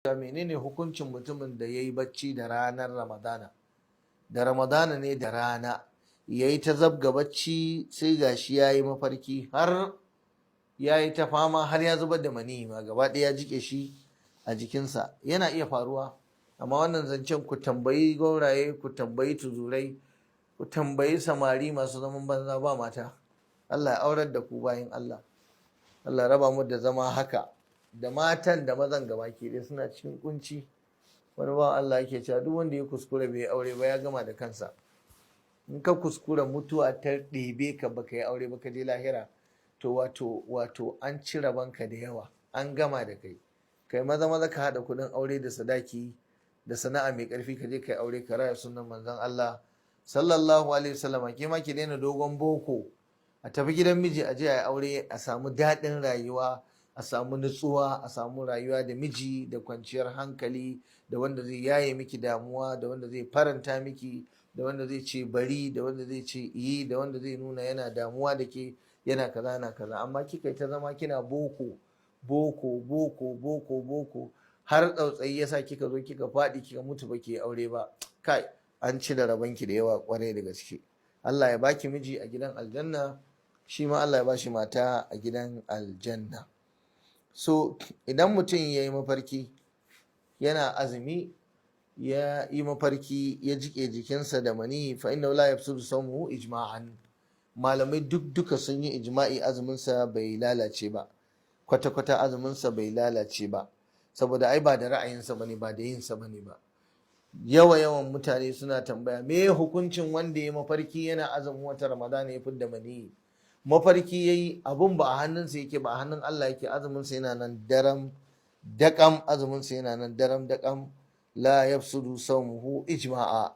menene hukuncin mutumin da ya yi bacci da ranar ramadana, da ramadana ne da rana ya yi ta zabga bacci sai gashi ya yi mafarki har ya yi ta fama har ya zubar da maniyi ma gaba ɗaya ya jike shi a jikinsa. Yana iya faruwa, amma wannan zancen ku tambayi gauraye, ku tambayi tuzurai, ku tambayi samari masu zaman banza ba mata. Allah ya aurar da ku bayin Allah. Allah raba mu da zama haka, da matan da mazan gaba ke dai suna cikin kunci. Wani ba Allah yake cewa duk wanda ya kuskure bai aure ba ya gama da kansa. In ka kuskura mutuwa ta ɗebe ka baka yi aure ba ka je lahira, to wato an ci rabanka da yawa, an gama da kai. Kai maza maza ka haɗa kuɗin aure da sadaki da sana'a mai ƙarfi ka je kai aure ka raya sunan manzon Allah sallallahu alaihi wasallam. Ke ma ki daina dogon boko, a tafi gidan miji a je a yi aure, a samu daɗin rayuwa, a samu nutsuwa, a samu rayuwa da miji da kwanciyar hankali, da wanda zai yaye miki damuwa, da wanda zai faranta miki, da wanda zai ce bari, da wanda zai ce yi, da wanda zai nuna yana damuwa da ke, yana kaza na kaza. Amma kika ta zama kina boko har tsautsayi yasa kika zo kika faɗi kika mutu ba ke aure ba. Kai, an ci da rabanki da yawa kwarai da gaske. Allah ya baki miji a gidan aljanna, shi ma Allah ya bashi mata a gidan aljanna. So idan mutum ya yi mafarki yana azumi, ya yi mafarki ya jike jikinsa da mani, fa inna la yafsudu sawmuhu ijma'an. Malamai duka sun yi ijma'i azuminsa bai lalace ba, kwata-kwata azuminsa bai lalace ba, saboda ai ba da ra'ayinsa bane, ba da yinsa bane ba. Yawan mutane suna tambaya me hukuncin wanda ya mafarki yana azumin wata ramadana ya fidda mani. Mafarki yayi, abun ba a hannunsa yake ba, a hannun Allah yake. Azuminsa yana nan daram daƙam, azuminsa yana nan daram daƙam, la yafsudu sawmuhu ijma'a.